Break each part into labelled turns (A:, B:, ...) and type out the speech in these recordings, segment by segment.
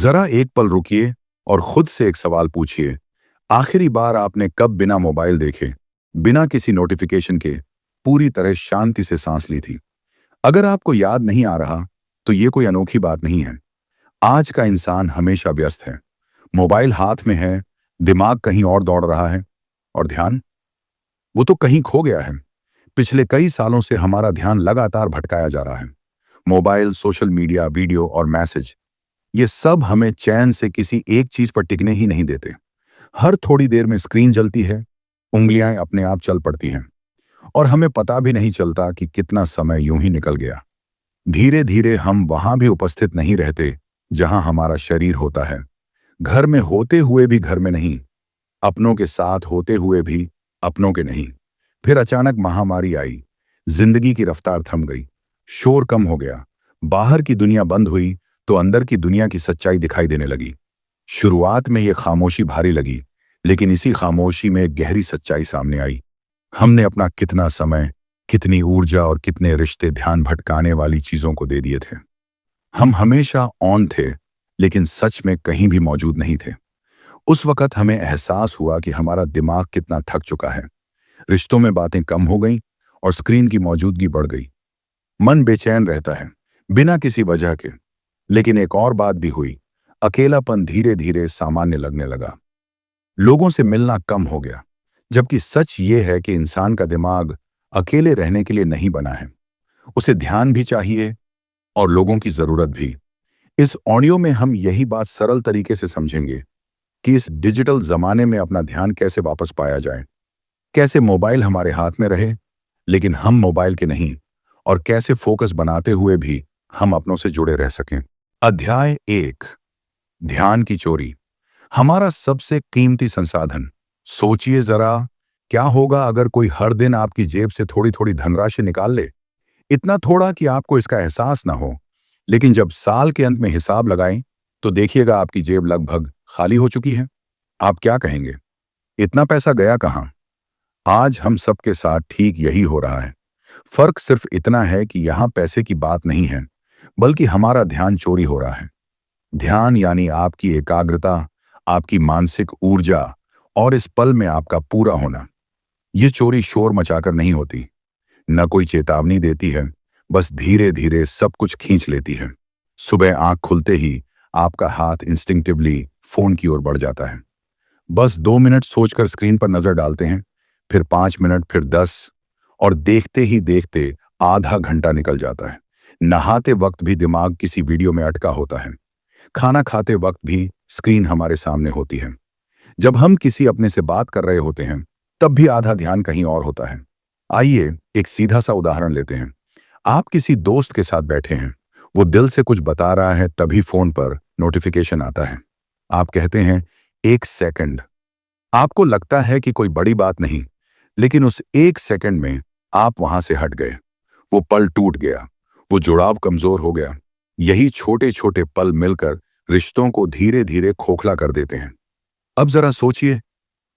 A: जरा एक पल रुकिए और खुद से एक सवाल पूछिए। आखिरी बार आपने कब बिना मोबाइल देखे, बिना किसी नोटिफिकेशन के पूरी तरह शांति से सांस ली थी? अगर आपको याद नहीं आ रहा, तो ये कोई अनोखी बात नहीं है। आज का इंसान हमेशा व्यस्त है। मोबाइल हाथ में है, दिमाग कहीं और दौड़ रहा है, और ध्यान, वो तो कहीं खो गया है। पिछले कई सालों से हमारा ध्यान लगातार भटकाया जा रहा है। मोबाइल, सोशल मीडिया, वीडियो और मैसेज, ये सब हमें चैन से किसी एक चीज पर टिकने ही नहीं देते। हर थोड़ी देर में स्क्रीन जलती है, उंगलियां अपने आप चल पड़ती हैं, और हमें पता भी नहीं चलता कि कितना समय यूं ही निकल गया। धीरे धीरे हम वहां भी उपस्थित नहीं रहते जहां हमारा शरीर होता है। घर में होते हुए भी घर में नहीं, अपनों के साथ होते हुए भी अपनों के नहीं। फिर अचानक महामारी आई, जिंदगी की रफ्तार थम गई, शोर कम हो गया, बाहर की दुनिया बंद हुई, तो अंदर की दुनिया की सच्चाई दिखाई देने लगी। शुरुआत में यह खामोशी भारी लगी, लेकिन इसी खामोशी में एक गहरी सच्चाई सामने आई। हमने अपना कितना समय, कितनी ऊर्जा और कितने रिश्ते ध्यान भटकाने वाली चीजों को दे दिए थे। हम हमेशा ऑन थे, लेकिन सच में कहीं भी मौजूद नहीं थे। उस वक्त हमें एहसास हुआ कि हमारा दिमाग कितना थक चुका है। रिश्तों में बातें कम हो गईं और स्क्रीन की मौजूदगी बढ़ गई। मन बेचैन रहता है, बिना किसी वजह के। लेकिन एक और बात भी हुई, अकेलापन धीरे धीरे सामान्य लगने लगा। लोगों से मिलना कम हो गया, जबकि सच ये है कि इंसान का दिमाग अकेले रहने के लिए नहीं बना है। उसे ध्यान भी चाहिए और लोगों की जरूरत भी। इस ऑडियो में हम यही बात सरल तरीके से समझेंगे कि इस डिजिटल जमाने में अपना ध्यान कैसे वापस पाया जाए, कैसे मोबाइल हमारे हाथ में रहे लेकिन हम मोबाइल के नहीं, और कैसे फोकस बनाते हुए भी हम अपनों से जुड़े रह सकें। अध्याय 1, ध्यान की चोरी, हमारा सबसे कीमती संसाधन। सोचिए जरा, क्या होगा अगर कोई हर दिन आपकी जेब से थोड़ी थोड़ी धनराशि निकाल ले? इतना थोड़ा कि आपको इसका एहसास ना हो, लेकिन जब साल के अंत में हिसाब लगाएं, तो देखिएगा आपकी जेब लगभग खाली हो चुकी है। आप क्या कहेंगे, इतना पैसा गया कहां? आज हम सबके साथ ठीक यही हो रहा है। फर्क सिर्फ इतना है कि यहां पैसे की बात नहीं है, बल्कि हमारा ध्यान चोरी हो रहा है। ध्यान यानी आपकी एकाग्रता, आपकी मानसिक ऊर्जा और इस पल में आपका पूरा होना। ये चोरी शोर मचाकर नहीं होती, न कोई चेतावनी देती है, बस धीरे धीरे सब कुछ खींच लेती है। सुबह आंख खुलते ही आपका हाथ इंस्टिंक्टिवली फोन की ओर बढ़ जाता है। बस 2 मिनट सोचकर स्क्रीन पर नजर डालते हैं, फिर 5 मिनट, फिर 10, और देखते ही देखते आधा घंटा निकल जाता है। नहाते वक्त भी दिमाग किसी वीडियो में अटका होता है। खाना खाते वक्त भी स्क्रीन हमारे सामने होती है। जब हम किसी अपने से बात कर रहे होते हैं, तब भी आधा ध्यान कहीं और होता है। आइए एक सीधा सा उदाहरण लेते हैं। आप किसी दोस्त के साथ बैठे हैं, वो दिल से कुछ बता रहा है, तभी फोन पर नोटिफिकेशन आता है। आप कहते हैं, 1 सेकंड। आपको लगता है कि कोई बड़ी बात नहीं, लेकिन उस 1 सेकंड में आप वहां से हट गए। वो पल टूट गया, वो जुड़ाव कमजोर हो गया। यही छोटे छोटे पल मिलकर रिश्तों को धीरे धीरे खोखला कर देते हैं। अब जरा सोचिए,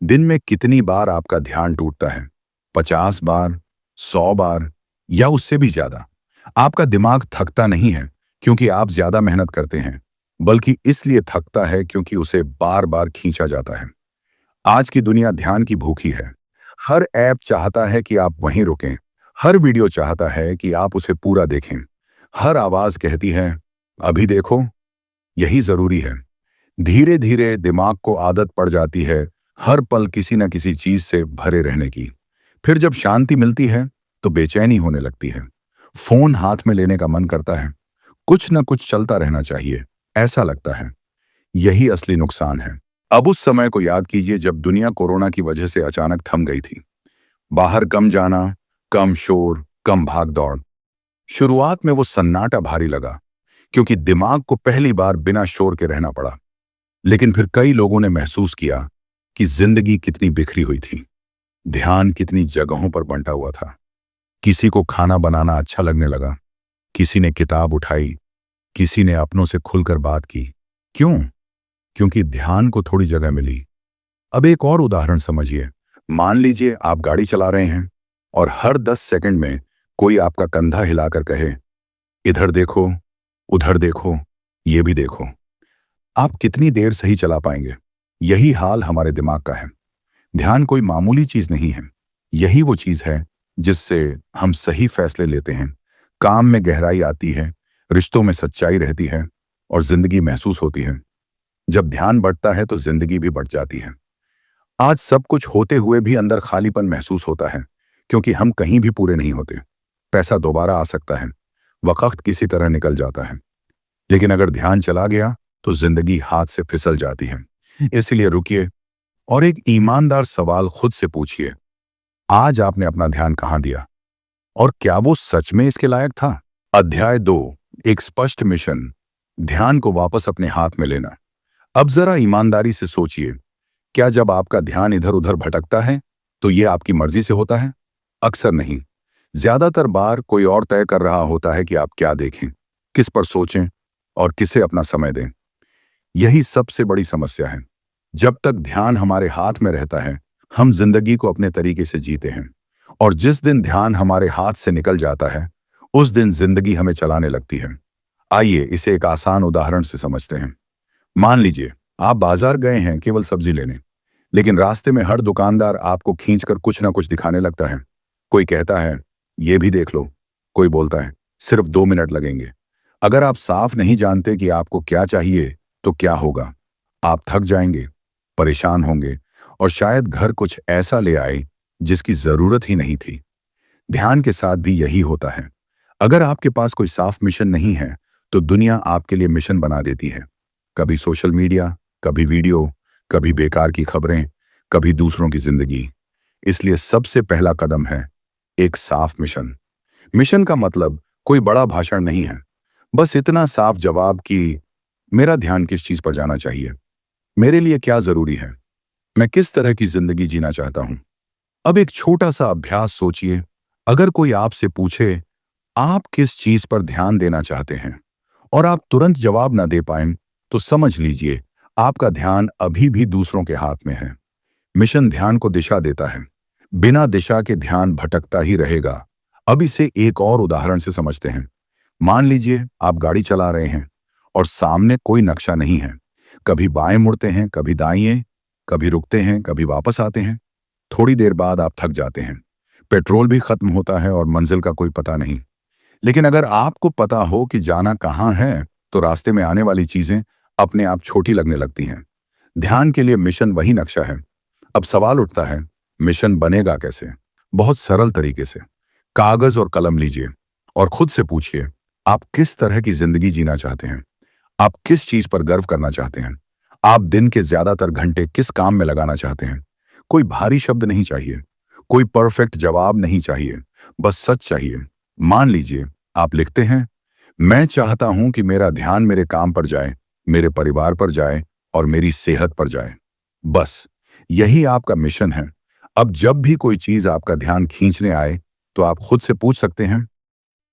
A: दिन में कितनी बार आपका ध्यान टूटता है? 50 बार, 100 बार, या उससे भी ज्यादा? आपका दिमाग थकता नहीं है क्योंकि आप ज्यादा मेहनत करते हैं, बल्कि इसलिए थकता है क्योंकि उसे बार बार खींचा जाता है। आज की दुनिया ध्यान की भूखी है। हर ऐप चाहता है कि आप वहीं रुकें, हर वीडियो चाहता है कि आप उसे पूरा देखें, हर आवाज कहती है, अभी देखो। यही जरूरी है। धीरे धीरे दिमाग को आदत पड़ जाती है हर पल किसी न किसी चीज से भरे रहने की। फिर जब शांति मिलती है, तो बेचैनी होने लगती है। फोन हाथ में लेने का मन करता है, कुछ न कुछ चलता रहना चाहिए, ऐसा लगता है। यही असली नुकसान है। अब उस समय को याद कीजिए जब दुनिया कोरोना की वजह से अचानक थम गई थी। बाहर कम जाना, कम शोर, कम भाग दौड़। शुरुआत में वो सन्नाटा भारी लगा, क्योंकि दिमाग को पहली बार बिना शोर के रहना पड़ा। लेकिन फिर कई लोगों ने महसूस किया कि जिंदगी कितनी बिखरी हुई थी, ध्यान कितनी जगहों पर बंटा हुआ था। किसी को खाना बनाना अच्छा लगने लगा, किसी ने किताब उठाई, किसी ने अपनों से खुलकर बात की। क्यों? क्योंकि ध्यान को थोड़ी जगह मिली। अब एक और उदाहरण समझिए। मान लीजिए आप गाड़ी चला रहे हैं और हर 10 सेकंड में कोई आपका कंधा हिलाकर कहे, इधर देखो, उधर देखो, ये भी देखो। आप कितनी देर सही चला पाएंगे? यही हाल हमारे दिमाग का है। ध्यान कोई मामूली चीज नहीं है। यही वो चीज है जिससे हम सही फैसले लेते हैं, काम में गहराई आती है, रिश्तों में सच्चाई रहती है और जिंदगी महसूस होती है। जब ध्यान बढ़ता है तो जिंदगी भी बढ़ जाती है। आज सब कुछ होते हुए भी अंदर खालीपन महसूस होता है, क्योंकि हम कहीं भी पूरे नहीं होते। पैसा दोबारा आ सकता है, वक्त किसी तरह निकल जाता है, लेकिन अगर ध्यान चला गया तो जिंदगी हाथ से फिसल जाती है। इसलिए रुकिए और एक ईमानदार सवाल खुद से पूछिए, आज आपने अपना ध्यान कहाँ दिया और क्या वो सच में इसके लायक था? अध्याय 2, एक स्पष्ट मिशन, ध्यान को वापस अपने हाथ में लेना। अब जरा ईमानदारी से सोचिए, क्या जब आपका ध्यान इधर उधर भटकता है तो यह आपकी मर्जी से होता है? अक्सर नहीं। ज्यादातर बार कोई और तय कर रहा होता है कि आप क्या देखें, किस पर सोचें और किसे अपना समय दें। यही सबसे बड़ी समस्या है। जब तक ध्यान हमारे हाथ में रहता है, हम जिंदगी को अपने तरीके से जीते हैं, और जिस दिन ध्यान हमारे हाथ से निकल जाता है, उस दिन जिंदगी हमें चलाने लगती है। आइए इसे एक आसान उदाहरण से समझते हैं। मान लीजिए आप बाजार गए हैं केवल सब्जी लेने, लेकिन रास्ते में हर दुकानदार आपको खींचकर कुछ ना कुछ दिखाने लगता है। कोई कहता है, ये भी देख लो। कोई बोलता है, सिर्फ 2 मिनट लगेंगे। अगर आप साफ नहीं जानते कि आपको क्या चाहिए, तो क्या होगा? आप थक जाएंगे, परेशान होंगे और शायद घर कुछ ऐसा ले आए जिसकी जरूरत ही नहीं थी। ध्यान के साथ भी यही होता है। अगर आपके पास कोई साफ मिशन नहीं है, तो दुनिया आपके लिए मिशन बना देती है। कभी सोशल मीडिया, कभी वीडियो, कभी बेकार की खबरें, कभी दूसरों की जिंदगी। इसलिए सबसे पहला कदम है एक साफ मिशन। मिशन का मतलब कोई बड़ा भाषण नहीं है, बस इतना साफ जवाब कि मेरा ध्यान किस चीज पर जाना चाहिए, मेरे लिए क्या जरूरी है, मैं किस तरह की जिंदगी जीना चाहता हूं। अब एक छोटा सा अभ्यास सोचिए। अगर कोई आपसे पूछे, आप किस चीज पर ध्यान देना चाहते हैं, और आप तुरंत जवाब ना दे पाएं, तो समझ लीजिए आपका ध्यान अभी भी दूसरों के हाथ में है। मिशन ध्यान को दिशा देता है। बिना दिशा के ध्यान भटकता ही रहेगा। अब इसे एक और उदाहरण से समझते हैं। मान लीजिए आप गाड़ी चला रहे हैं और सामने कोई नक्शा नहीं है। कभी बाएं मुड़ते हैं, कभी दाएं, कभी रुकते हैं, कभी वापस आते हैं। थोड़ी देर बाद आप थक जाते हैं, पेट्रोल भी खत्म होता है और मंजिल का कोई पता नहीं। लेकिन अगर आपको पता हो कि जाना कहाँ है, तो रास्ते में आने वाली चीजें अपने आप छोटी लगने लगती हैं। ध्यान के लिए मिशन वही नक्शा है। अब सवाल उठता है, मिशन बनेगा कैसे? बहुत सरल तरीके से। कागज और कलम लीजिए और खुद से पूछिए, आप किस तरह की जिंदगी जीना चाहते हैं? आप किस चीज पर गर्व करना चाहते हैं? आप दिन के ज्यादातर घंटे किस काम में लगाना चाहते हैं? कोई भारी शब्द नहीं चाहिए, कोई परफेक्ट जवाब नहीं चाहिए, बस सच चाहिए। मान लीजिए आप लिखते हैं, मैं चाहता हूं कि मेरा ध्यान मेरे काम पर जाए, मेरे परिवार पर जाए और मेरी सेहत पर जाए। बस यही आपका मिशन है। अब जब भी कोई चीज आपका ध्यान खींचने आए, तो आप खुद से पूछ सकते हैं,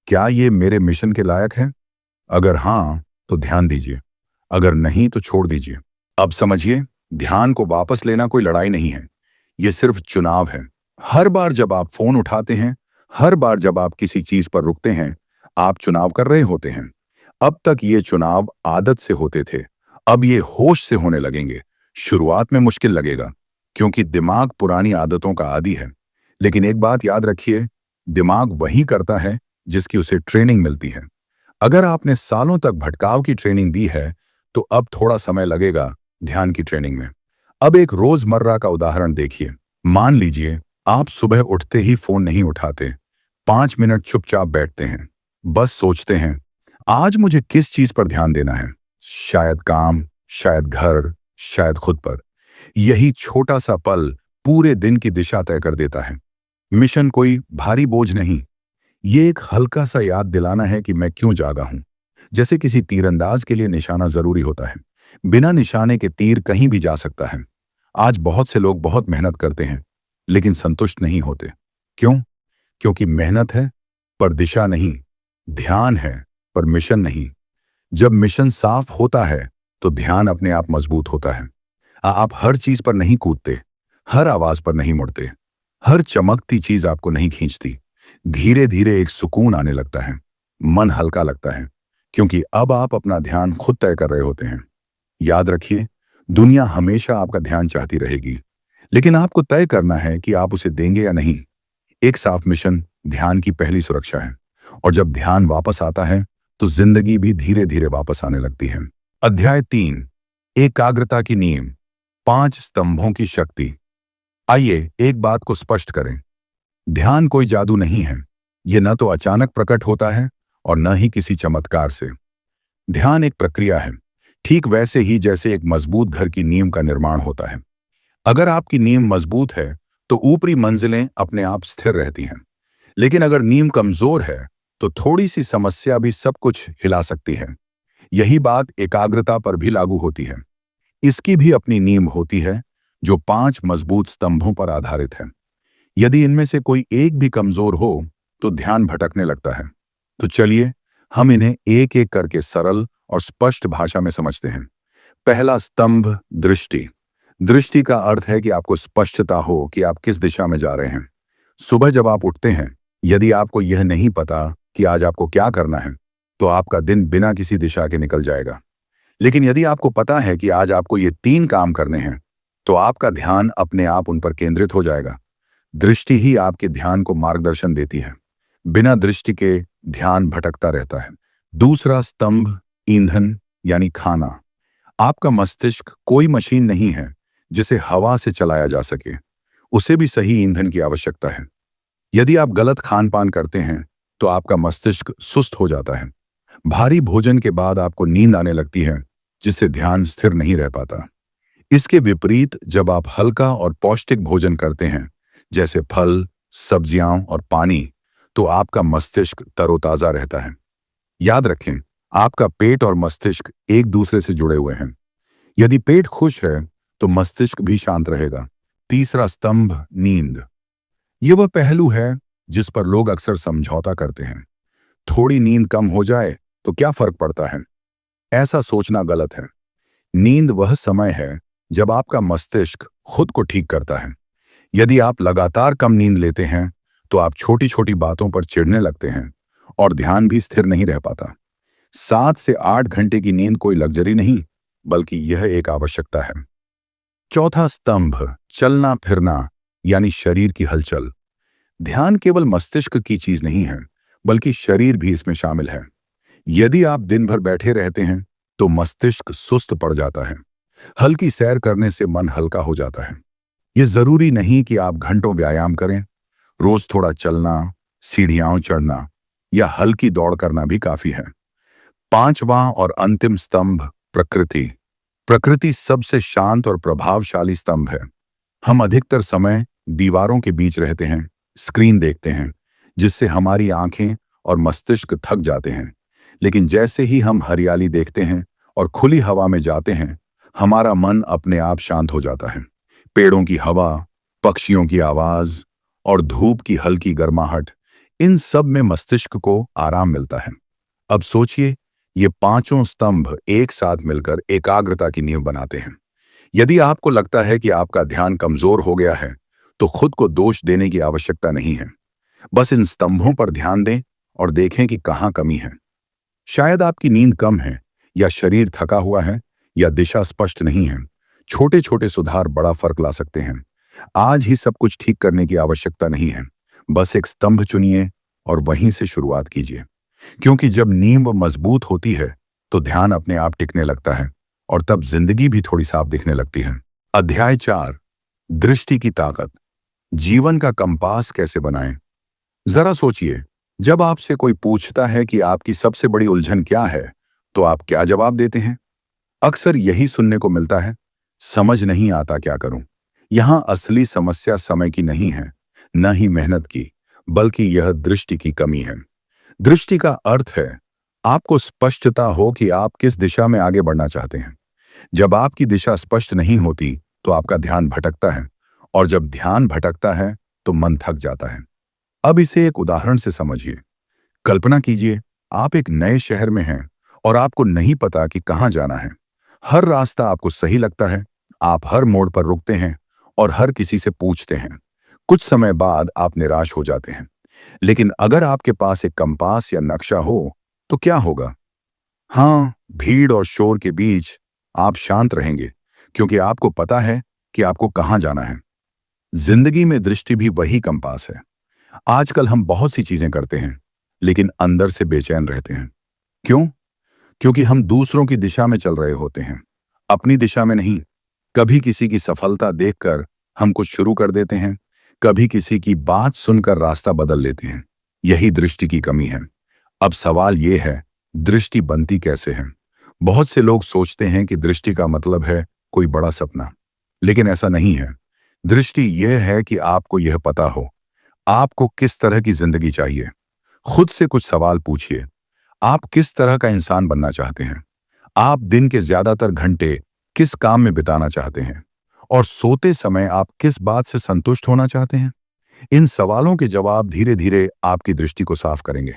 A: क्या ये मेरे मिशन के लायक है? अगर हां, तो ध्यान दीजिए, अगर नहीं तो छोड़ दीजिए। अब समझिए, ध्यान को वापस लेना कोई लड़ाई नहीं है, ये सिर्फ चुनाव है। हर बार जब आप फोन उठाते हैं, हर बार जब आप किसी चीज पर रुकते हैं, आप चुनाव कर रहे होते हैं। अब तक ये चुनाव आदत से होते थे, अब ये होश से होने लगेंगे। शुरुआत में मुश्किल लगेगा, क्योंकि दिमाग पुरानी आदतों का आदी है। लेकिन एक बात याद रखिए, दिमाग वही करता है जिसकी उसे ट्रेनिंग मिलती है। अगर आपने सालों तक भटकाव की ट्रेनिंग दी है, तो अब थोड़ा समय लगेगा ध्यान की ट्रेनिंग में। अब एक रोजमर्रा का उदाहरण देखिए। मान लीजिए आप सुबह उठते ही फोन नहीं उठाते, 5 मिनट चुपचाप बैठते हैं, बस सोचते हैं, आज मुझे किस चीज पर ध्यान देना है? शायद काम, शायद घर, शायद खुद पर। यही छोटा सा पल पूरे दिन की दिशा तय कर देता है। मिशन कोई भारी बोझ नहीं, ये एक हल्का सा याद दिलाना है कि मैं क्यों जागा हूं। जैसे किसी तीरंदाज के लिए निशाना जरूरी होता है, बिना निशाने के तीर कहीं भी जा सकता है। आज बहुत से लोग बहुत मेहनत करते हैं, लेकिन संतुष्ट नहीं होते। क्यों? क्योंकि मेहनत है पर दिशा नहीं, ध्यान है पर मिशन नहीं। जब मिशन साफ होता है, तो ध्यान अपने आप मजबूत होता है। आप हर चीज पर नहीं कूदते, हर आवाज पर नहीं मुड़ते, हर चमकती चीज आपको नहीं खींचती। धीरे धीरे एक सुकून आने लगता है, मन हल्का लगता है, क्योंकि अब आप अपना ध्यान खुद तय कर रहे होते हैं। याद रखिए, दुनिया हमेशा आपका ध्यान चाहती रहेगी, लेकिन आपको तय करना है कि आप उसे देंगे या नहीं। एक साफ मिशन ध्यान की पहली सुरक्षा है, और जब ध्यान वापस आता है तो जिंदगी भी धीरे धीरे वापस आने लगती है। अध्याय 3, एकाग्रता की नींव, 5 स्तंभों की शक्ति। आइए एक बात को स्पष्ट करें, ध्यान कोई जादू नहीं है। यह न तो अचानक प्रकट होता है और न ही किसी चमत्कार से। ध्यान एक प्रक्रिया है, ठीक वैसे ही जैसे एक मजबूत घर की नींव का निर्माण होता है। अगर आपकी नींव मजबूत है तो ऊपरी मंजिलें अपने आप स्थिर रहती हैं, लेकिन अगर नींव कमजोर है तो थोड़ी सी समस्या भी सब कुछ हिला सकती है। यही बात एकाग्रता पर भी लागू होती है। इसकी भी अपनी नींव होती है, जो 5 मजबूत स्तंभों पर आधारित है। यदि इनमें से कोई एक भी कमजोर हो तो ध्यान भटकने लगता है। तो चलिए हम इन्हें एक एक करके सरल और स्पष्ट भाषा में समझते हैं। पहला स्तंभ, दृष्टि। दृष्टि का अर्थ है कि आपको स्पष्टता हो कि आप किस दिशा में जा रहे हैं। सुबह जब आप उठते हैं, यदि आपको यह नहीं पता कि आज आपको क्या करना है, तो आपका दिन बिना किसी दिशा के निकल जाएगा। लेकिन यदि आपको पता है कि आज आपको ये 3 काम करने हैं, तो आपका ध्यान अपने आप उन पर केंद्रित हो जाएगा। दृष्टि ही आपके ध्यान को मार्गदर्शन देती है। बिना दृष्टि के ध्यान भटकता रहता है। दूसरा स्तंभ, ईंधन यानी खाना। आपका मस्तिष्क कोई मशीन नहीं है जिसे हवा से चलाया जा सके। उसे भी सही ईंधन की आवश्यकता है। यदि आप गलत खान पान करते हैं तो आपका मस्तिष्क सुस्त हो जाता है। भारी भोजन के बाद आपको नींद आने लगती है, जिससे ध्यान स्थिर नहीं रह पाता। इसके विपरीत जब आप हल्का और पौष्टिक भोजन करते हैं, जैसे फल, सब्जियां और पानी, तो आपका मस्तिष्क तरोताजा रहता है। याद रखें, आपका पेट और मस्तिष्क एक दूसरे से जुड़े हुए हैं। यदि पेट खुश है तो मस्तिष्क भी शांत रहेगा। तीसरा स्तंभ, नींद। यह वह पहलू है जिस पर लोग अक्सर समझौता करते हैं। थोड़ी नींद कम हो जाए तो क्या फर्क पड़ता है? ऐसा सोचना गलत है। नींद वह समय है जब आपका मस्तिष्क खुद को ठीक करता है। यदि आप लगातार कम नींद लेते हैं तो आप छोटी छोटी बातों पर चिढ़ने लगते हैं और ध्यान भी स्थिर नहीं रह पाता। 7 से 8 घंटे की नींद कोई लग्जरी नहीं, बल्कि यह एक आवश्यकता है। चौथा स्तंभ, चलना फिरना यानी शरीर की हलचल। ध्यान केवल मस्तिष्क की चीज नहीं है, बल्कि शरीर भी इसमें शामिल है। यदि आप दिन भर बैठे रहते हैं तो मस्तिष्क सुस्त पड़ जाता है। हल्की सैर करने से मन हल्का हो जाता है। यह जरूरी नहीं कि आप घंटों व्यायाम करें। रोज थोड़ा चलना, सीढ़ियां चढ़ना या हल्की दौड़ करना भी काफी है। पांचवां और अंतिम स्तंभ, प्रकृति। प्रकृति सबसे शांत और प्रभावशाली स्तंभ है। हम अधिकतर समय दीवारों के बीच रहते हैं, स्क्रीन देखते हैं, जिससे हमारी आंखें और मस्तिष्क थक जाते हैं। लेकिन जैसे ही हम हरियाली देखते हैं और खुली हवा में जाते हैं, हमारा मन अपने आप शांत हो जाता है। पेड़ों की हवा, पक्षियों की आवाज और धूप की हल्की गर्माहट, इन सब में मस्तिष्क को आराम मिलता है। अब सोचिए, ये पांचों स्तंभ एक साथ मिलकर एकाग्रता की नींव बनाते हैं। यदि आपको लगता है कि आपका ध्यान कमजोर हो गया है, तो खुद को दोष देने की आवश्यकता नहीं है। बस इन स्तंभों पर ध्यान दें और देखें कि कहाँ कमी है। शायद आपकी नींद कम है, या शरीर थका हुआ है, या दिशा स्पष्ट नहीं है। छोटे छोटे सुधार बड़ा फर्क ला सकते हैं। आज ही सब कुछ ठीक करने की आवश्यकता नहीं है। बस एक स्तंभ चुनिए और वहीं से शुरुआत कीजिए। क्योंकि जब नींव मजबूत होती है तो ध्यान अपने आप टिकने लगता है, और तब जिंदगी भी थोड़ी साफ दिखने लगती है। अध्याय 4, दृष्टि की ताकत। जीवन का कंपास कैसे बनाएं? जरा सोचिए, जब आपसे कोई पूछता है कि आपकी सबसे बड़ी उलझन क्या है, तो आप क्या जवाब देते हैं? अक्सर यही सुनने को मिलता है, समझ नहीं आता क्या करूं। यहां असली समस्या समय की नहीं है, न ही मेहनत की, बल्कि यह दृष्टि की कमी है। दृष्टि का अर्थ है आपको स्पष्टता हो कि आप किस दिशा में आगे बढ़ना चाहते हैं। जब आपकी दिशा स्पष्ट नहीं होती तो आपका ध्यान भटकता है, और जब ध्यान भटकता है तो मन थक जाता है। अब इसे एक उदाहरण से समझिए। कल्पना कीजिए, आप एक नए शहर में हैं और आपको नहीं पता कि कहां जाना है। हर रास्ता आपको सही लगता है, आप हर मोड़ पर रुकते हैं और हर किसी से पूछते हैं। कुछ समय बाद आप निराश हो जाते हैं। लेकिन अगर आपके पास एक कंपास या नक्शा हो तो क्या होगा? हाँ, भीड़ और शोर के बीच आप शांत रहेंगे, क्योंकि आपको पता है कि आपको कहाँ जाना है। जिंदगी में दृष्टि भी वही कंपास है। आजकल हम बहुत सी चीजें करते हैं, लेकिन अंदर से बेचैन रहते हैं। क्यों? क्योंकि हम दूसरों की दिशा में चल रहे होते हैं, अपनी दिशा में नहीं। कभी किसी की सफलता देखकर हम कुछ शुरू कर देते हैं, कभी किसी की बात सुनकर रास्ता बदल लेते हैं। यही दृष्टि की कमी है। अब सवाल यह है, दृष्टि बनती कैसे है? बहुत से लोग सोचते हैं कि दृष्टि का मतलब है कोई बड़ा सपना, लेकिन ऐसा नहीं है। दृष्टि यह है कि आपको यह पता हो आपको किस तरह की जिंदगी चाहिए। खुद से कुछ सवाल पूछिए। आप किस तरह का इंसान बनना चाहते हैं? आप दिन के ज्यादातर घंटे किस काम में बिताना चाहते हैं? और सोते समय आप किस बात से संतुष्ट होना चाहते हैं? इन सवालों के जवाब धीरे धीरे आपकी दृष्टि को साफ करेंगे।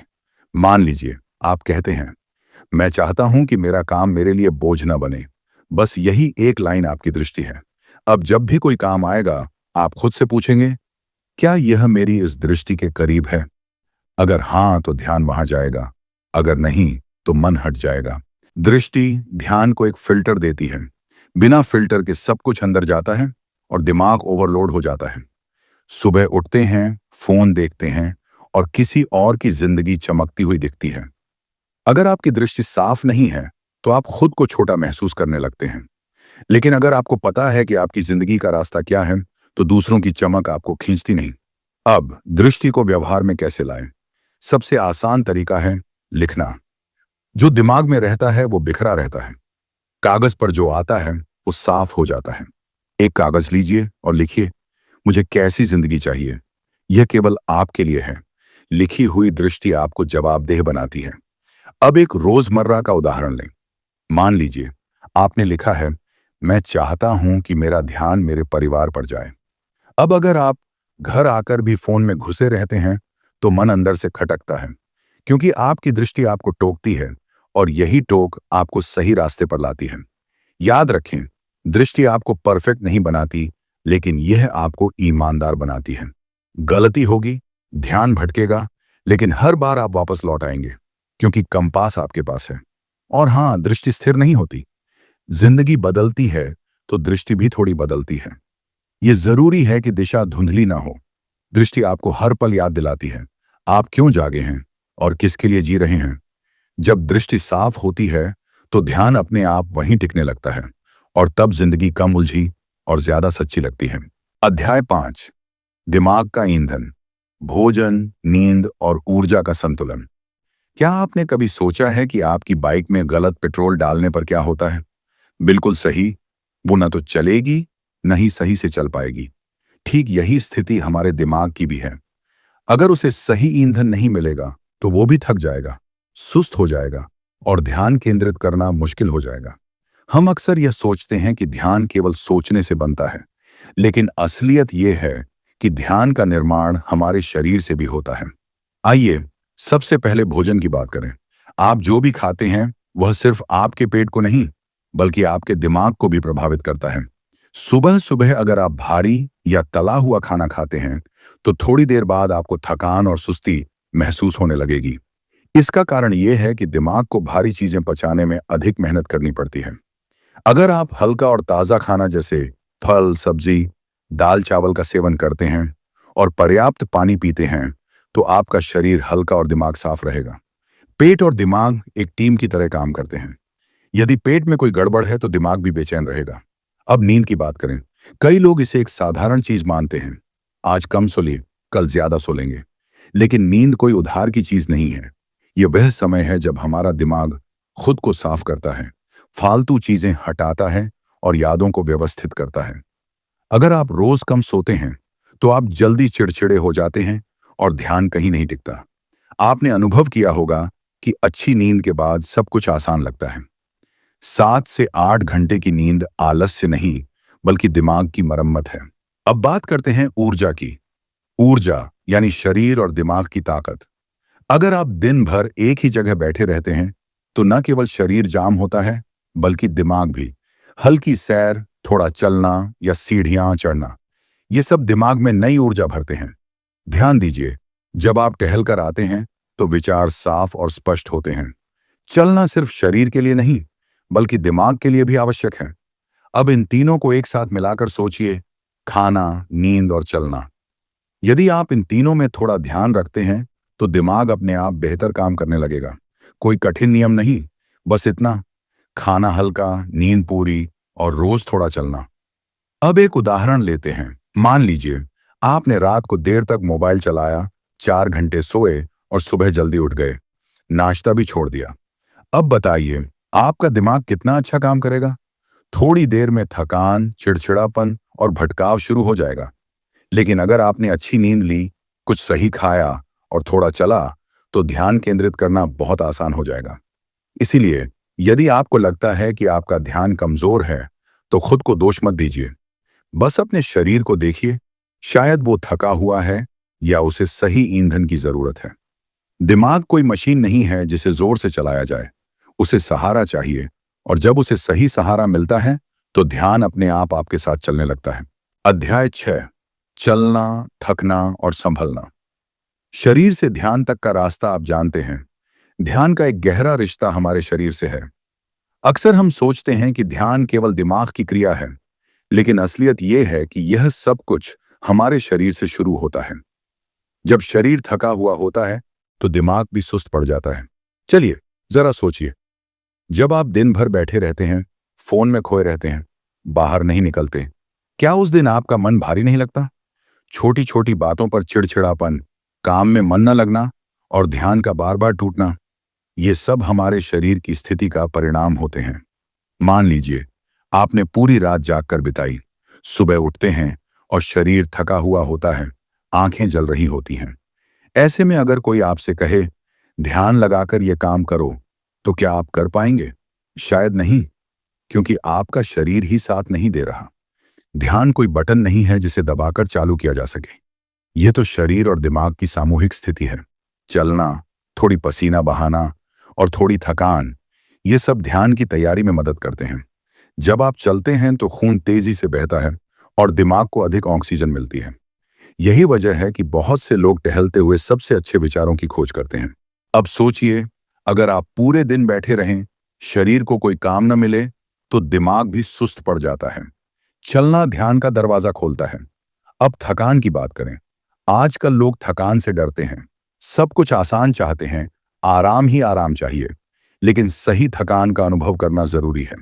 A: मान लीजिए, आप कहते हैं, मैं चाहता हूं कि मेरा काम मेरे लिए बोझ न बने। बस यही एक लाइन आपकी दृष्टि है। अब जब भी कोई काम आएगा, आप खुद से पूछेंगे, क्या यह मेरी इस दृष्टि के करीब है? अगर हां, तो ध्यान वहां जाएगा। अगर नहीं, तो मन हट जाएगा। दृष्टि ध्यान को एक फिल्टर देती है। बिना फिल्टर के सब कुछ अंदर जाता है और दिमाग ओवरलोड हो जाता है। सुबह उठते हैं, फोन देखते हैं और किसी और की जिंदगी चमकती हुई दिखती है। अगर आपकी दृष्टि साफ नहीं है, तो आप खुद को छोटा महसूस करने लगते हैं। लेकिन अगर आपको पता है कि आपकी जिंदगी का रास्ता क्या है, तो दूसरों की चमक आपको खींचती नहीं। अब दृष्टि को व्यवहार में कैसे लाएं? सबसे आसान तरीका है लिखना। जो दिमाग में रहता है वो बिखरा रहता है, कागज पर जो आता है वो साफ हो जाता है। एक कागज लीजिए और लिखिए, मुझे कैसी जिंदगी चाहिए। यह केवल आपके लिए है। लिखी हुई दृष्टि आपको जवाबदेह बनाती है। अब एक रोजमर्रा का उदाहरण लें। मान लीजिए, आपने लिखा है, मैं चाहता हूं कि मेरा ध्यान मेरे परिवार पर जाए। अब अगर आप घर आकर भी फोन में घुसे रहते हैं, तो मन अंदर से खटकता है, क्योंकि आपकी दृष्टि आपको टोकती है और यही टोक आपको सही रास्ते पर लाती है। याद रखें, दृष्टि आपको परफेक्ट नहीं बनाती, लेकिन यह आपको ईमानदार बनाती है। गलती होगी, ध्यान भटकेगा, लेकिन हर बार आप वापस लौट आएंगे, क्योंकि कंपास आपके पास है। और हां, दृष्टि स्थिर नहीं होती। जिंदगी बदलती है तो दृष्टि भी थोड़ी बदलती है। यह जरूरी है कि दिशा धुंधली ना हो। दृष्टि आपको हर पल याद दिलाती है आप क्यों जागे हैं और किसके लिए जी रहे हैं। जब दृष्टि साफ होती है, तो ध्यान अपने आप वहीं टिकने लगता है और तब जिंदगी कम उलझी और ज्यादा सच्ची लगती है। अध्याय 5, दिमाग का ईंधन, भोजन, नींद और ऊर्जा का संतुलन। क्या आपने कभी सोचा है कि आपकी बाइक में गलत पेट्रोल डालने पर क्या होता है? बिल्कुल सही, वो न तो चलेगी, न ही सही से चल पाएगी। ठीक यही स्थिति हमारे दिमाग की भी है। अगर उसे सही ईंधन नहीं मिलेगा, तो वो भी थक जाएगा, सुस्त हो जाएगा और ध्यान केंद्रित करना मुश्किल हो जाएगा। हम अक्सर यह सोचते हैं कि ध्यान केवल सोचने से बनता है, लेकिन असलियत यह है कि ध्यान का निर्माण हमारे शरीर से भी होता है। आइए सबसे पहले भोजन की बात करें। आप जो भी खाते हैं, वह सिर्फ आपके पेट को नहीं, बल्कि आपके दिमाग को भी प्रभावित करता है। सुबह सुबह अगर आप भारी या तला हुआ खाना खाते हैं, तो थोड़ी देर बाद आपको थकान और सुस्ती महसूस होने लगेगी। इसका कारण यह है कि दिमाग को भारी चीजें पचाने में अधिक मेहनत करनी पड़ती है। अगर आप हल्का और ताजा खाना जैसे फल, सब्जी, दाल चावल का सेवन करते हैं और पर्याप्त पानी पीते हैं, तो आपका शरीर हल्का और दिमाग साफ रहेगा। पेट और दिमाग एक टीम की तरह काम करते हैं। यदि पेट में कोई गड़बड़ है, तो दिमाग भी बेचैन रहेगा। अब नींद की बात करें। कई लोग इसे एक साधारण चीज मानते हैं, आज कम सो लिए, कल ज्यादा सो लेंगे। लेकिन नींद कोई उधार की चीज नहीं है। यह वह समय है जब हमारा दिमाग खुद को साफ करता है, फालतू चीजें हटाता है और यादों को व्यवस्थित करता है। अगर आप रोज कम सोते हैं, तो आप जल्दी चिड़चिड़े हो जाते हैं और ध्यान कहीं नहीं टिकता। आपने अनुभव किया होगा कि अच्छी नींद के बाद सब कुछ आसान लगता है। 7 से 8 घंटे की नींद आलस्य नहीं, बल्कि दिमाग की मरम्मत है। अब बात करते हैं ऊर्जा की। ऊर्जा यानी शरीर और दिमाग की ताकत। अगर आप दिन भर एक ही जगह बैठे रहते हैं, तो न केवल शरीर जाम होता है, बल्कि दिमाग भी। हल्की सैर, थोड़ा चलना या सीढ़ियां चढ़ना, ये सब दिमाग में नई ऊर्जा भरते हैं। ध्यान दीजिए, जब आप टहलकर आते हैं, तो विचार साफ और स्पष्ट होते हैं। चलना सिर्फ शरीर के लिए नहीं, बल्कि दिमाग के लिए भी आवश्यक है। अब इन तीनों को एक साथ मिलाकर सोचिए, खाना, नींद और चलना। यदि आप इन तीनों में थोड़ा ध्यान रखते हैं, तो दिमाग अपने आप बेहतर काम करने लगेगा। कोई कठिन नियम नहीं, बस इतना: खाना हल्का, नींद पूरी और रोज थोड़ा चलना। अब एक उदाहरण लेते हैं। मान लीजिए आपने रात को देर तक मोबाइल चलाया, 4 घंटे सोए और सुबह जल्दी उठ गए, नाश्ता भी छोड़ दिया। अब बताइए, आपका दिमाग कितना अच्छा काम करेगा? थोड़ी देर में थकान, चिड़चिड़ापन और भटकाव शुरू हो जाएगा। लेकिन अगर आपने अच्छी नींद ली, कुछ सही खाया और थोड़ा चला, तो ध्यान केंद्रित करना बहुत आसान हो जाएगा। इसीलिए यदि आपको लगता है कि आपका ध्यान कमजोर है, तो खुद को दोष मत दीजिए। बस अपने शरीर को देखिए, शायद वो थका हुआ है या उसे सही ईंधन की जरूरत है। दिमाग कोई मशीन नहीं है जिसे जोर से चलाया जाए, उसे सहारा चाहिए, और जब उसे सही सहारा मिलता है, तो ध्यान अपने आप आपके साथ चलने लगता है। अध्याय 6: चलना, थकना और संभलना। शरीर से ध्यान तक का रास्ता आप जानते हैं। ध्यान का एक गहरा रिश्ता हमारे शरीर से है। अक्सर हम सोचते हैं कि ध्यान केवल दिमाग की क्रिया है, लेकिन असलियत यह है कि यह सब कुछ हमारे शरीर से शुरू होता है। जब शरीर थका हुआ होता है, तो दिमाग भी सुस्त पड़ जाता है। चलिए जरा सोचिए, जब आप दिन भर बैठे रहते हैं, फोन में खोए रहते हैं, बाहर नहीं निकलते, क्या उस दिन आपका मन भारी नहीं लगता? छोटी छोटी बातों पर चिड़चिड़ापन, काम में मन न लगना और ध्यान का बार बार टूटना, ये सब हमारे शरीर की स्थिति का परिणाम होते हैं। मान लीजिए आपने पूरी रात जागकर बिताई, सुबह उठते हैं और शरीर थका हुआ होता है, आंखें जल रही होती हैं। ऐसे में अगर कोई आपसे कहे, ध्यान लगाकर ये काम करो, तो क्या आप कर पाएंगे? शायद नहीं, क्योंकि आपका शरीर ही साथ नहीं दे रहा। ध्यान कोई बटन नहीं है जिसे दबाकर चालू किया जा सके। यह तो शरीर और दिमाग की सामूहिक स्थिति है। चलना, थोड़ी पसीना बहाना और थोड़ी थकान, ये सब ध्यान की तैयारी में मदद करते हैं। जब आप चलते हैं तो खून तेजी से बहता है और दिमाग को अधिक ऑक्सीजन मिलती है। यही वजह है कि बहुत से लोग टहलते हुए सबसे अच्छे विचारों की खोज करते हैं। अब सोचिए, अगर आप पूरे दिन बैठे रहें, शरीर को कोई काम न मिले, तो दिमाग भी सुस्त पड़ जाता है। चलना ध्यान का दरवाजा खोलता है। अब थकान की बात करें। आजकल लोग थकान से डरते हैं, सब कुछ आसान चाहते हैं, आराम ही आराम चाहिए। लेकिन सही थकान का अनुभव करना जरूरी है।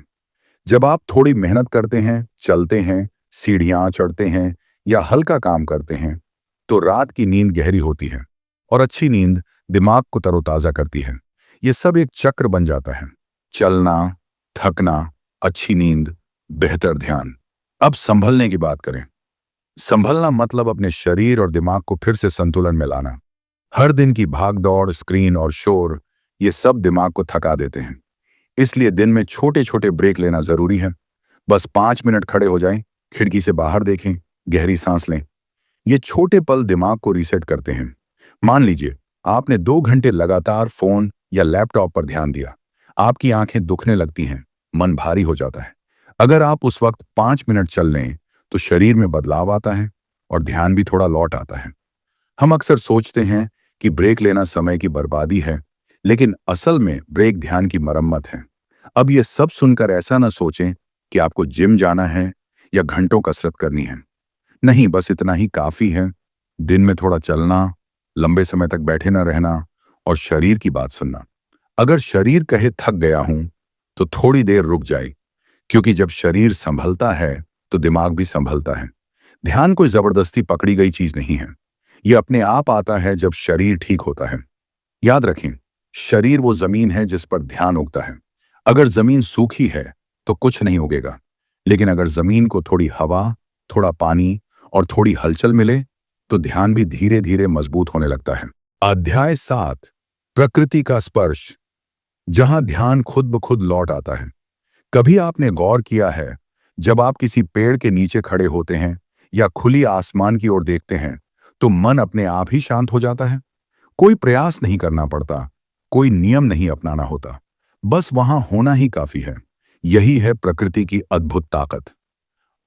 A: जब आप थोड़ी मेहनत करते हैं, चलते हैं, सीढ़ियां चढ़ते हैं या हल्का काम करते हैं, तो रात की नींद गहरी होती है और अच्छी नींद दिमाग को तरोताजा करती है। ये सब एक चक्र बन जाता है: चलना, थकना, अच्छी नींद, बेहतर ध्यान। अब संभलने की बात करें। संभलना मतलब अपने शरीर और दिमाग को फिर से संतुलन में लाना। हर दिन की भागदौड़, स्क्रीन और शोर, ये सब दिमाग को थका देते हैं। इसलिए दिन में छोटे छोटे ब्रेक लेना जरूरी है। बस 5 मिनट खड़े हो जाएं, खिड़की से बाहर देखें, गहरी सांस लें। ये छोटे पल दिमाग को रीसेट करते हैं। मान लीजिए आपने 2 घंटे लगातार फोन या लैपटॉप पर ध्यान दिया, आपकी आंखें दुखने लगती हैं, मन भारी हो जाता है। अगर आप उस वक्त 5 मिनट चल लें, तो शरीर में बदलाव आता है और ध्यान भी थोड़ा लौट आता है। हम अक्सर सोचते हैं कि ब्रेक लेना समय की बर्बादी है, लेकिन असल में ब्रेक ध्यान की मरम्मत है। अब ये सब सुनकर ऐसा न सोचें कि आपको जिम जाना है या घंटों कसरत करनी है। नहीं, बस इतना ही काफी है। दिन में थोड़ा चलना, लंबे समय तक बैठे न रहना और शरीर की बात सुनना। अगर शरीर कहे थक गया हूं, तो थोड़ी देर रुक जाए, क्योंकि जब शरीर संभलता है, तो दिमाग भी संभलता है। ध्यान कोई जबरदस्ती पकड़ी गई चीज नहीं है। यह अपने आप आता है जब शरीर ठीक होता है। याद रखें, शरीर वो जमीन है जिस पर ध्यान उगता है। अगर जमीन सूखी है, तो कुछ नहीं उगेगा। लेकिन अगर जमीन को थोड़ी हवा, थोड़ा पानी और थोड़ी हलचल मिले, तो ध्यान भी धीरे धीरे मजबूत होने लगता है। अध्याय 7: प्रकृति का स्पर्श, जहां ध्यान खुद ब खुद लौट आता है। कभी आपने गौर किया है, जब आप किसी पेड़ के नीचे खड़े होते हैं या खुली आसमान की ओर देखते हैं, तो मन अपने आप ही शांत हो जाता है। कोई प्रयास नहीं करना पड़ता, कोई नियम नहीं अपनाना होता, बस वहां होना ही काफी है। यही है प्रकृति की अद्भुत ताकत।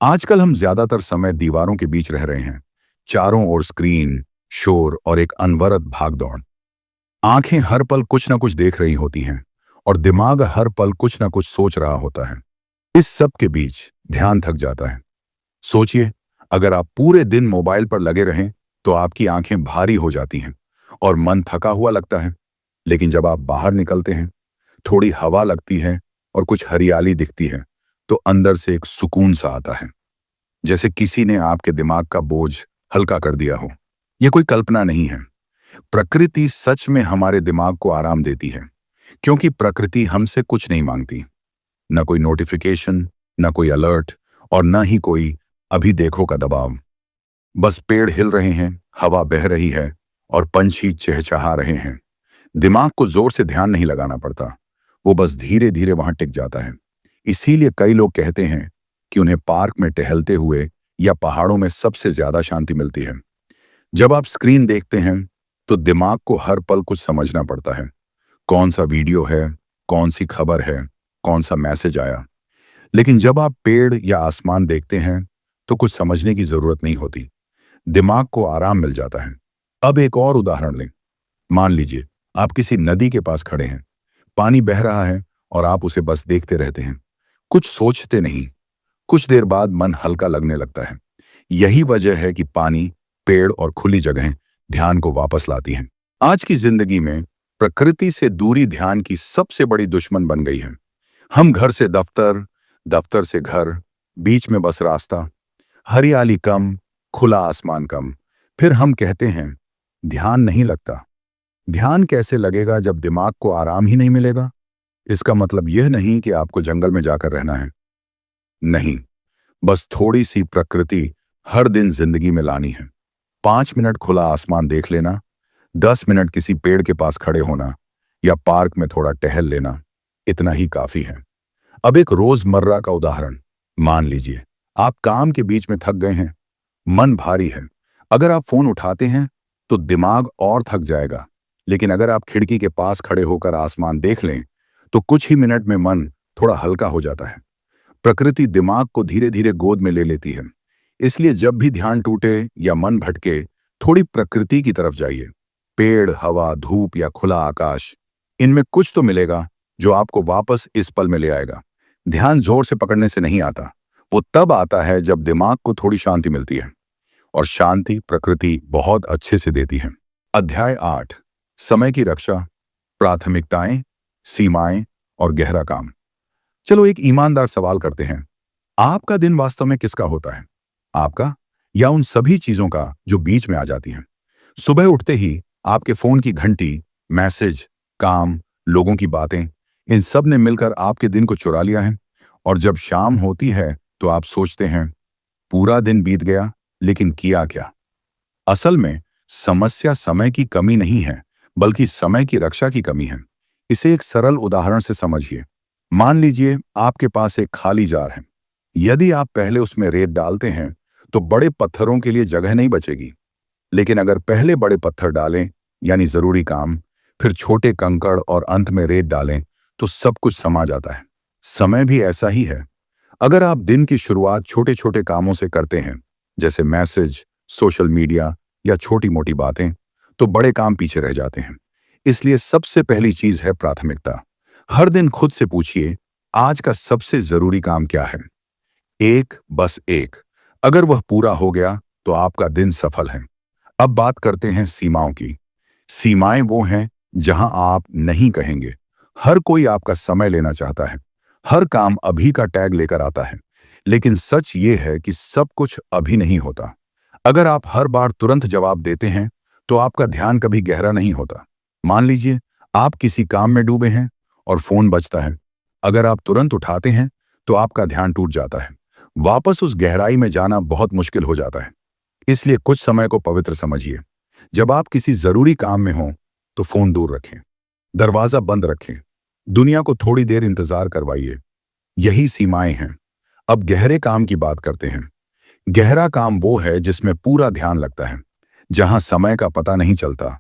A: आजकल हम ज्यादातर समय दीवारों के बीच रह रहे हैं, चारों ओर स्क्रीन, शोर और एक अनवरत भागदौड़। आंखें हर पल कुछ न कुछ देख रही होती हैं और दिमाग हर पल कुछ ना कुछ सोच रहा होता है। इस सब के बीच ध्यान थक जाता है। सोचिए, अगर आप पूरे दिन मोबाइल पर लगे रहें तो आपकी आंखें भारी हो जाती हैं और मन थका हुआ लगता है। लेकिन जब आप बाहर निकलते हैं, थोड़ी हवा लगती है और कुछ हरियाली दिखती है, तो अंदर से एक सुकून सा आता है, जैसे किसी ने आपके दिमाग का बोझ हल्का कर दिया हो। यह कोई कल्पना नहीं है। प्रकृति सच में हमारे दिमाग को आराम देती है, क्योंकि प्रकृति हमसे कुछ नहीं मांगती। न कोई नोटिफिकेशन, न कोई अलर्ट, और न ही कोई अभी देखो का दबाव। बस पेड़ हिल रहे हैं, हवा बह रही है और पंछी चहचहा रहे हैं। दिमाग को जोर से ध्यान नहीं लगाना पड़ता, वो बस धीरे धीरे वहां टिक जाता है। इसीलिए कई लोग कहते हैं कि उन्हें पार्क में टहलते हुए या पहाड़ों में सबसे ज्यादा शांति मिलती है। जब आप स्क्रीन देखते हैं तो दिमाग को हर पल कुछ समझना पड़ता है। कौन सा वीडियो है, कौन सी खबर है, कौन सा मैसेज आया। लेकिन जब आप पेड़ या आसमान देखते हैं तो कुछ समझने की जरूरत नहीं होती, दिमाग को आराम मिल जाता है। अब एक और उदाहरण लें। मान लीजिए आप किसी नदी के पास खड़े हैं, पानी बह रहा है और आप उसे बस देखते रहते हैं, कुछ सोचते नहीं। कुछ देर बाद मन हल्का लगने लगता है। यही वजह है कि पानी, पेड़ और खुली जगहें ध्यान को वापस लाती हैं। आज की जिंदगी में प्रकृति से दूरी ध्यान की सबसे बड़ी दुश्मन बन गई है। हम घर से दफ्तर, दफ्तर से घर, बीच में बस रास्ता, हरियाली कम, खुला आसमान कम। फिर हम कहते हैं ध्यान नहीं लगता। ध्यान कैसे लगेगा जब दिमाग को आराम ही नहीं मिलेगा? इसका मतलब यह नहीं कि आपको जंगल में जाकर रहना है। नहीं, बस थोड़ी सी प्रकृति हर दिन जिंदगी में लानी है। 5 मिनट खुला आसमान देख लेना, 10 मिनट किसी पेड़ के पास खड़े होना या पार्क में थोड़ा टहल लेना, इतना ही काफी है। अब एक रोजमर्रा का उदाहरण। मान लीजिए आप काम के बीच में थक गए हैं, मन भारी है। अगर आप फोन उठाते हैं तो दिमाग और थक जाएगा। लेकिन अगर आप खिड़की के पास खड़े होकर आसमान देख लें तो कुछ ही मिनट में मन थोड़ा हल्का हो जाता है। प्रकृति दिमाग को धीरे धीरे गोद में ले लेती है। इसलिए जब भी ध्यान टूटे या मन भटके, थोड़ी प्रकृति की तरफ जाइए। पेड़, हवा, धूप या खुला आकाश, इनमें कुछ तो मिलेगा जो आपको वापस इस पल में ले आएगा। ध्यान जोर से पकड़ने से नहीं आता, वो तब आता है जब दिमाग को थोड़ी शांति मिलती है, और शांति प्रकृति बहुत अच्छे से देती है। अध्याय 8, समय की रक्षा, प्राथमिकताएं, सीमाएं और गहरा काम। चलो एक ईमानदार सवाल करते हैं। आपका दिन वास्तव में किसका होता है? आपका, या उन सभी चीजों का जो बीच में आ जाती हैं? सुबह उठते ही आपके फोन की घंटी, मैसेज, काम, लोगों की बातें, इन सब ने मिलकर आपके दिन को चुरा लिया है। और जब शाम होती है तो आप सोचते हैं पूरा दिन बीत गया, लेकिन किया क्या? असल में समस्या समय की कमी नहीं है, बल्कि समय की रक्षा की कमी है। इसे एक सरल उदाहरण से समझिए। मान लीजिए आपके पास एक खाली जार है। यदि आप पहले उसमें रेत डालते हैं तो बड़े पत्थरों के लिए जगह नहीं बचेगी। लेकिन अगर पहले बड़े पत्थर डालें, यानी जरूरी काम, फिर छोटे कंकड़ और अंत में रेत डालें, तो सब कुछ समा जाता है। समय भी ऐसा ही है। अगर आप दिन की शुरुआत छोटे छोटे कामों से करते हैं, जैसे मैसेज, सोशल मीडिया या छोटी मोटी बातें, तो बड़े काम पीछे रह जाते हैं। इसलिए सबसे पहली चीज है प्राथमिकता। हर दिन खुद से पूछिए, आज का सबसे जरूरी काम क्या है? एक, बस एक। अगर वह पूरा हो गया तो आपका दिन सफल है। अब बात करते हैं सीमाओं की। सीमाएं वो हैं जहां आप नहीं कहेंगे। हर कोई आपका समय लेना चाहता है, हर काम अभी का टैग लेकर आता है। लेकिन सच ये है कि सब कुछ अभी नहीं होता। अगर आप हर बार तुरंत जवाब देते हैं तो आपका ध्यान कभी गहरा नहीं होता। मान लीजिए आप किसी काम में डूबे हैं और फोन बजता है। अगर आप तुरंत उठाते हैं तो आपका ध्यान टूट जाता है। वापस उस गहराई में जाना बहुत मुश्किल हो जाता है। इसलिए कुछ समय को पवित्र समझिए। जब आप किसी जरूरी काम में हों तो फोन दूर रखें, दरवाजा बंद रखें, दुनिया को थोड़ी देर इंतजार करवाइए। यही सीमाएं हैं। अब गहरे काम की बात करते हैं। गहरा काम वो है जिसमें पूरा ध्यान लगता है, जहां समय का पता नहीं चलता।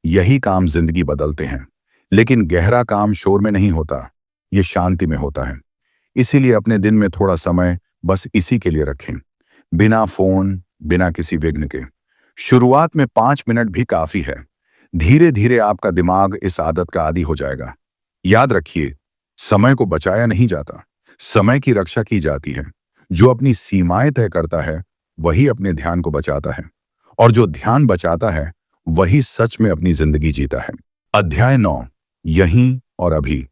A: यही काम जिंदगी बदलते हैं। लेकिन गहरा काम शोर में नहीं होता, ये शांति में होता है। इसीलिए अपने दिन में थोड़ा समय बस इसी के लिए रखें, बिना फोन, बिना किसी विघ्न के। शुरुआत में 5 मिनट भी काफी है। धीरे धीरे आपका दिमाग इस आदत का आदी हो जाएगा। याद रखिए, समय को बचाया नहीं जाता, समय की रक्षा की जाती है। जो अपनी सीमाएं तय करता है वही अपने ध्यान को बचाता है, और जो ध्यान बचाता है वही सच में अपनी जिंदगी जीता है। अध्याय 9, यहीं और अभी,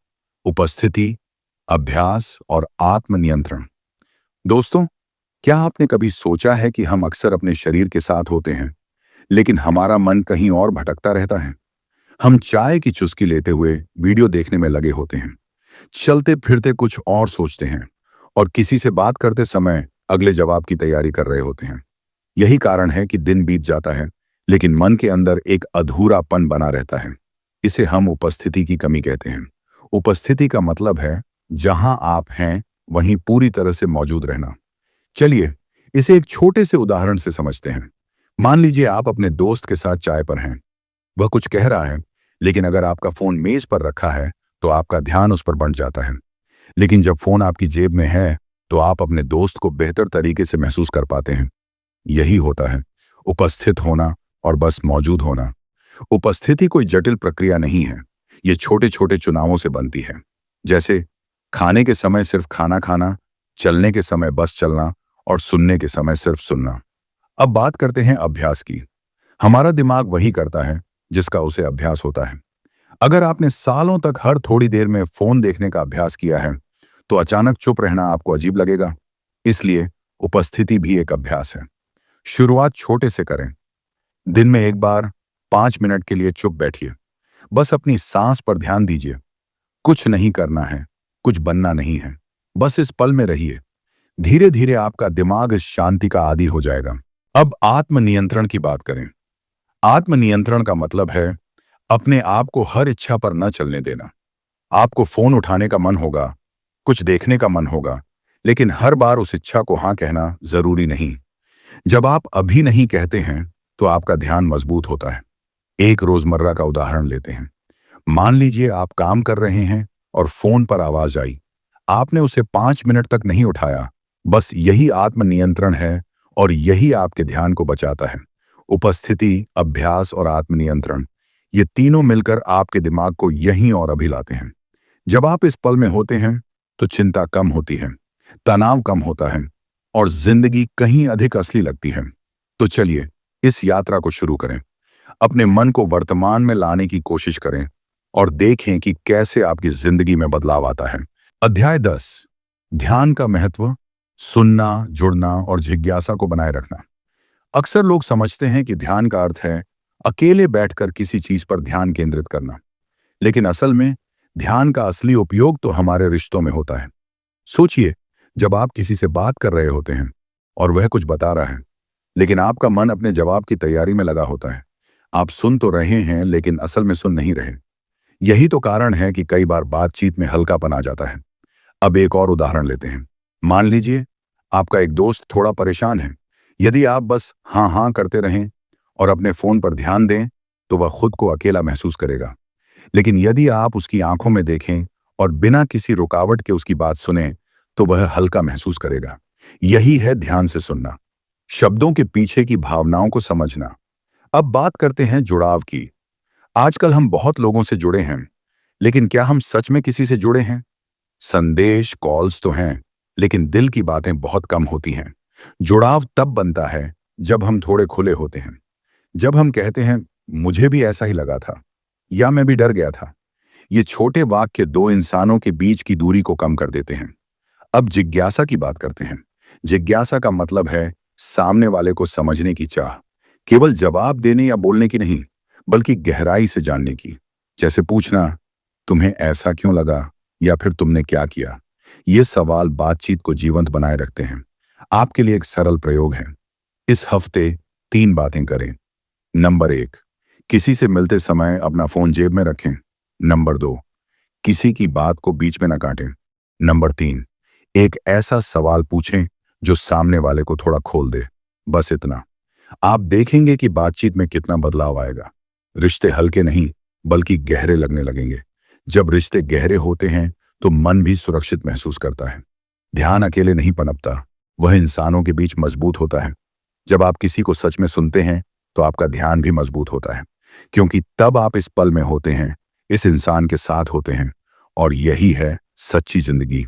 A: उपस्थिति, अभ्यास और आत्मनियंत्रण। दोस्तों, क्या आपने कभी सोचा है कि हम अक्सर अपने शरीर के साथ होते हैं, लेकिन हमारा मन कहीं और भटकता रहता है? हम चाय की चुस्की लेते हुए वीडियो देखने में लगे होते हैं, चलते फिरते कुछ और सोचते हैं, और किसी से बात करते समय अगले जवाब की तैयारी कर रहे होते हैं। यही कारण है कि दिन बीत जाता है, लेकिन मन के अंदर एक अधूरापन बना रहता है। इसे हम उपस्थिति की कमी कहते हैं। उपस्थिति का मतलब है जहां आप हैं वहीं पूरी तरह से मौजूद रहना। चलिए इसे एक छोटे से उदाहरण से समझते हैं। मान लीजिए आप अपने दोस्त के साथ चाय पर हैं। वह कुछ कह रहा है, लेकिन अगर आपका फोन मेज पर रखा है तो आपका ध्यान उस पर बंट जाता है। लेकिन जब फोन आपकी जेब में है तो आप अपने दोस्त को बेहतर तरीके से महसूस कर पाते हैं। यही होता है उपस्थित होना और बस मौजूद होना। उपस्थिति कोई जटिल प्रक्रिया नहीं है, ये छोटे छोटे चुनावों से बनती है। जैसे खाने के समय सिर्फ खाना खाना, चलने के समय बस चलना, और सुनने के समय सिर्फ सुनना। अब बात करते हैं अभ्यास की। हमारा दिमाग वही करता है जिसका उसे अभ्यास होता है। अगर आपने सालों तक हर थोड़ी देर में फोन देखने का अभ्यास किया है तो अचानक चुप रहना आपको अजीब लगेगा। इसलिए उपस्थिति भी एक अभ्यास है। शुरुआत छोटे से करें। दिन में एक बार 5 मिनट के लिए चुप बैठिए। बस अपनी सांस पर ध्यान दीजिए। कुछ नहीं करना है, कुछ बनना नहीं है, बस इस पल में रहिए। धीरे धीरे आपका दिमाग इस शांति का आदी हो जाएगा। अब आत्मनियंत्रण की बात करें। आत्मनियंत्रण का मतलब है अपने आप को हर इच्छा पर न चलने देना। आपको फोन उठाने का मन होगा, कुछ देखने का मन होगा, लेकिन हर बार उस इच्छा को हाँ कहना जरूरी नहीं। जब आप अभी नहीं कहते हैं तो आपका ध्यान मजबूत होता है। एक रोजमर्रा का उदाहरण लेते हैं। मान लीजिए आप काम कर रहे हैं और फोन पर आवाज आई। आपने उसे 5 मिनट तक नहीं उठाया। बस यही आत्मनियंत्रण है, और यही आपके ध्यान को बचाता है। उपस्थिति, अभ्यास और आत्मनियंत्रण, ये तीनों मिलकर आपके दिमाग को यहीं और अभी लाते हैं। जब आप इस पल में होते हैं तो चिंता कम होती है, तनाव कम होता है, और जिंदगी कहीं अधिक असली लगती है। तो चलिए इस यात्रा को शुरू करें। अपने मन को वर्तमान में लाने की कोशिश करें और देखें कि कैसे आपकी जिंदगी में बदलाव आता है। अध्याय 10, ध्यान का महत्व, सुनना, जुड़ना और जिज्ञासा को बनाए रखना। अक्सर लोग समझते हैं कि ध्यान का अर्थ है अकेले बैठकर किसी चीज पर ध्यान केंद्रित करना, लेकिन असल में ध्यान का असली उपयोग तो हमारे रिश्तों में होता है। सोचिए, जब आप किसी से बात कर रहे होते हैं और वह कुछ बता रहा है, लेकिन आपका मन अपने जवाब की तैयारी में लगा होता है। आप सुन तो रहे हैं लेकिन असल में सुन नहीं रहे। यही तो कारण है कि कई बार बातचीत में हल्कापन आ जाता है। अब एक और उदाहरण लेते हैं। मान लीजिए आपका एक दोस्त थोड़ा परेशान है। यदि आप बस हाँ हाँ करते रहें और अपने फोन पर ध्यान दें तो वह खुद को अकेला महसूस करेगा। लेकिन यदि आप उसकी आंखों में देखें और बिना किसी रुकावट के उसकी बात सुने तो वह हल्का महसूस करेगा। यही है ध्यान से सुनना, शब्दों के पीछे की भावनाओं को समझना। अब बात करते हैं जुड़ाव की। आजकल हम बहुत लोगों से जुड़े हैं, लेकिन क्या हम सच में किसी से जुड़े हैं? संदेश, कॉल्स तो हैं, लेकिन दिल की बातें बहुत कम होती हैं। जुड़ाव तब बनता है जब हम थोड़े खुले होते हैं। जब हम कहते हैं मुझे भी ऐसा ही लगा था, या मैं भी डर गया था। ये छोटे वाक्य दो इंसानों के बीच की दूरी को कम कर देते हैं। अब जिज्ञासा की बात करते हैं। जिज्ञासा का मतलब है सामने वाले को समझने की चाह, केवल जवाब देने या बोलने की नहीं, बल्कि गहराई से जानने की। जैसे पूछना, तुम्हें ऐसा क्यों लगा, या फिर तुमने क्या किया। ये सवाल बातचीत को जीवंत बनाए रखते हैं। आपके लिए एक सरल प्रयोग है। इस हफ्ते 3 बातें करें। नंबर 1, किसी से मिलते समय अपना फोन जेब में रखें। नंबर 2, किसी की बात को बीच में न काटें। नंबर 3, एक ऐसा सवाल पूछें जो सामने वाले को थोड़ा खोल दे। बस इतना। आप देखेंगे कि बातचीत में कितना बदलाव आएगा। रिश्ते हल्के नहीं बल्कि गहरे लगने लगेंगे। जब रिश्ते गहरे होते हैं तो मन भी सुरक्षित महसूस करता है। ध्यान अकेले नहीं पनपता, वह इंसानों के बीच मजबूत होता है। जब आप किसी को सच में सुनते हैं तो आपका ध्यान भी मजबूत होता है, क्योंकि तब आप इस पल में होते हैं, इस इंसान के साथ होते हैं, और यही है सच्ची जिंदगी।